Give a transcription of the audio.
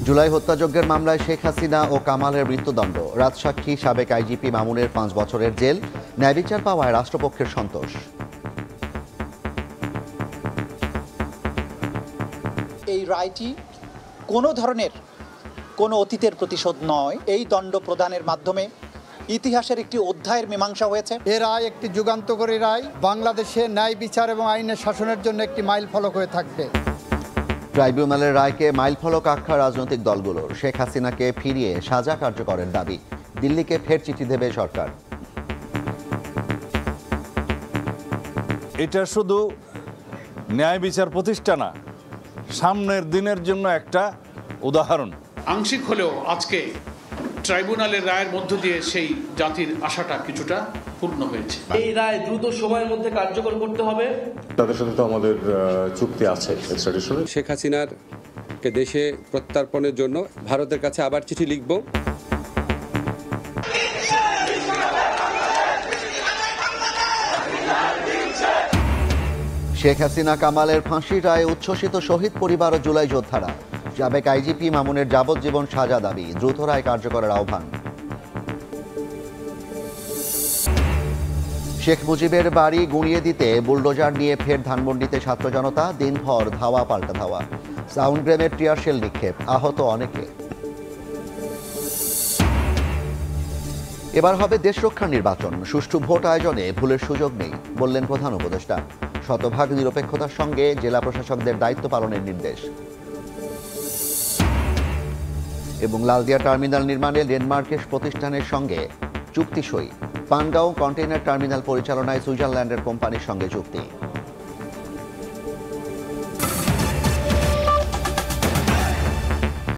জুলাই হত্যাযজ্ঞের মামলায় শেখ হাসিনা ও কামালের মৃত্যুদণ্ড, রাজসাক্ষী সাবেক আইজিপি মামুনের 5 বছরের জেল, ন্যায়বিচার পাওয়ায় রাষ্ট্রপক্ষের সন্তোষ। এই রায়টি কোনো ধরনের কোনো অতীতের প্রতিশোধ নয়। এই দণ্ড প্রদানের মাধ্যমে ইতিহাসের একটি অধ্যায়ের মীমাংসা হয়েছে। এ রায় একটি যুগান্তকারী রায়, বাংলাদেশে ন্যায় বিচার এবং আইনের শাসনের জন্য একটি মাইলফলক হয়ে থাকবে। ট্রাইব্যুনালের রায়কে মাইলফলক আখ্যা রাজনৈতিক দলগুলোর, শেখ হাসিনাকে ফিরিয়ে সাজা কার্যকরের দাবি, দিল্লিকে ফের চিঠি দেবে সরকার। এটা শুধু ন্যায় বিচার প্রতিষ্ঠা না, সামনের দিনের জন্য একটা উদাহরণ। আংশিক হলেও আজকে ট্রাইব্যুনালের রায়ের মধ্য দিয়ে সেই জাতির আশাটা কিছুটা পূর্ণ হয়েছে। এই রায় দ্রুত সময়ের মধ্যে কার্যকর করতে হবে। তাদের সাথে তো আমাদের চুক্তি আছে এক্সট্রাডিশনের। শেখ হাসিনার কে দেশে প্রত্যর্পণের জন্য ভারতের কাছে আবার চিঠি লিখব। শেখ হাসিনা কামালের ফাঁসির রায়ে উচ্ছ্বসিত শহীদ পরিবার ও জুলাই যোদ্ধারা, সাবেক আইজিপি মামুনের যাবজ্জীবন সাজা দাবি, দ্রুত রায় কার্যকরের আহ্বান। শেখ মুজিবের বাড়ি গুঁড়িয়ে দিতে বুলডোজার নিয়ে ফের ধানমন্ডিতে ছাত্র জনতা, দিনভর ধাওয়া পাল্টা ধাওয়া, সাউন্ড গ্রেনেড, টিয়ার শেল নিক্ষেপ, আহত অনেকে। এবার হবে দেশ রক্ষার নির্বাচন, সুষ্ঠু ভোট আয়োজনে ভুলের সুযোগ নেই, বললেন প্রধান উপদেষ্টা। শতভাগ নিরপেক্ষতার সঙ্গে জেলা প্রশাসকদের দায়িত্ব পালনের নির্দেশ। এবং লালদিয়া টার্মিনাল নির্মাণে ডেনমার্কের প্রতিষ্ঠানের সঙ্গে চুক্তি সই, পানগাঁও কন্টেইনার টার্মিনাল পরিচালনায় সুইজারল্যান্ডের কোম্পানির সঙ্গে চুক্তি।